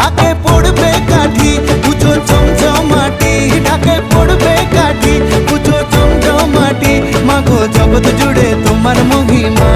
ঢাকে পড়বে কাঠি পুজো চমচমাটি, ঢাকে পড়বে কাঠি পুজো চমচমাটি। মাগো জগৎ জুড়ে তোমার মহিমা।